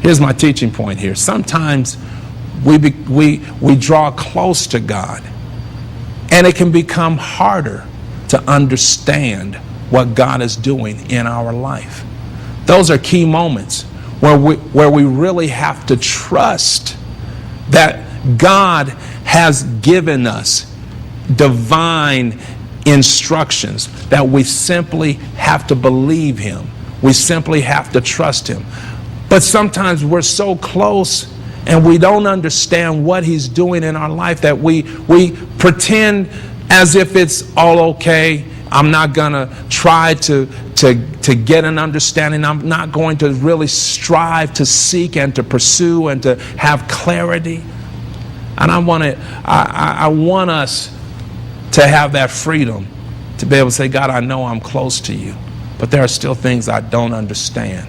Here's my teaching point here. Sometimes we draw close to God, and it can become harder to understand what God is doing in our life. Those are key moments where we really have to trust that God has given us divine instructions, that we simply have to believe Him. We simply have to trust Him. But sometimes we're so close and we don't understand what He's doing in our life that we pretend as if it's all okay. I'm not going to try to get an understanding. I'm not going to really strive to seek and to pursue and to have clarity. And I want us to have that freedom to be able to say, God, I know I'm close to you, but there are still things I don't understand.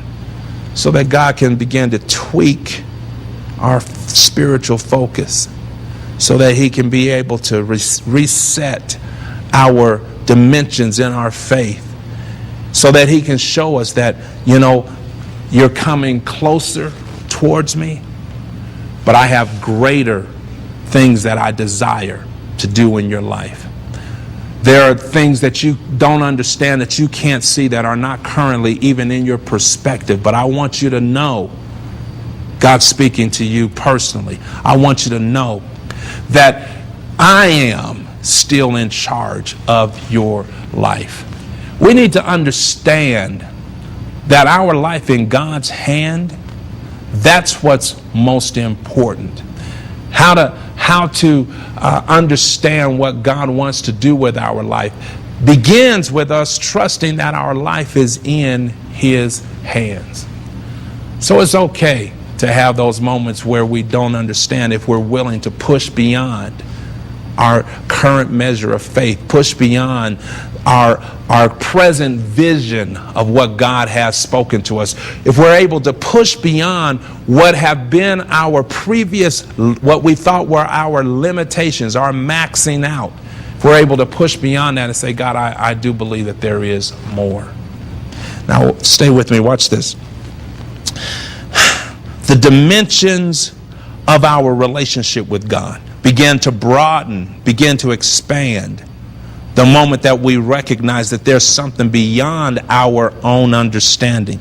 So that God can begin to tweak our spiritual focus so that He can be able to reset our dimensions in our faith, so that He can show us that, you're coming closer towards me, but I have greater things that I desire to do in your life. There are things that you don't understand, that you can't see, that are not currently even in your perspective. But I want you to know, God's speaking to you personally. I want you to know that I am still in charge of your life. We need to understand that our life in God's hand, that's what's most important. How to understand what God wants to do with our life begins with us trusting that our life is in His hands. So it's okay to have those moments where we don't understand, if we're willing to push beyond our current measure of faith, push beyond our present vision of what God has spoken to us. If we're able to push beyond what have been our previous, what we thought were our limitations, our maxing out, if we're able to push beyond that and say, God, I do believe that there is more. Now, stay with me. Watch this. The dimensions of our relationship with God begin to broaden, begin to expand the moment that we recognize that there's something beyond our own understanding.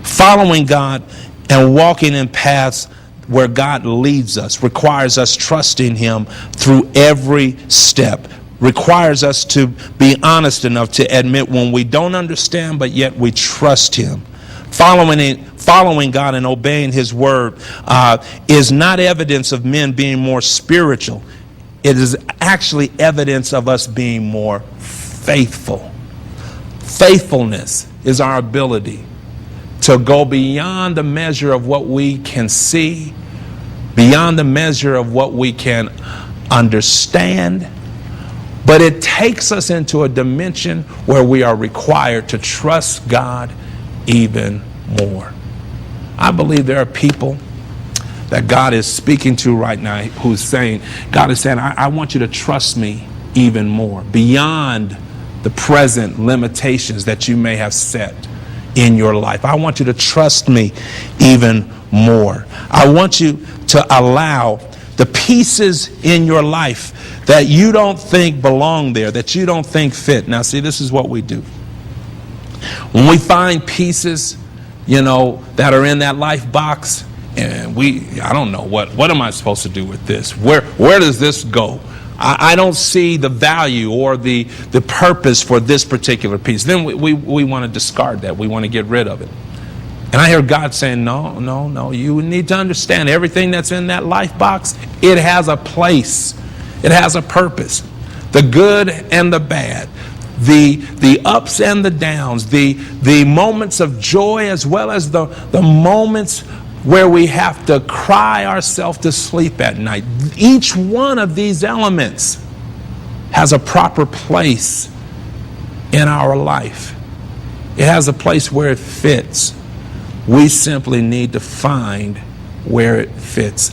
Following God and walking in paths where God leads us requires us trusting Him through every step, requires us to be honest enough to admit when we don't understand, but yet we trust Him. Following God and obeying His word is not evidence of men being more spiritual. It is actually evidence of us being more faithful. Faithfulness is our ability to go beyond the measure of what we can see, beyond the measure of what we can understand, but it takes us into a dimension where we are required to trust God even more. I believe there are people that God is speaking to right now who's saying, God is saying, I want you to trust me even more, beyond the present limitations that you may have set in your life. I want you to trust me even more. I want you to allow the pieces in your life that you don't think belong there, that you don't think fit. Now, see, this is what we do. When we find pieces, that are in that life box, and I don't know, what am I supposed to do with this? Where does this go? I don't see the value or the purpose for this particular piece. Then we want to discard that. We want to get rid of it. And I hear God saying, no, you need to understand everything that's in that life box, it has a place. It has a purpose. The good and the bad. The ups and the downs, the moments of joy as well as the moments where we have to cry ourselves to sleep at night. Each one of these elements has a proper place in our life. It has a place where it fits. We simply need to find where it fits.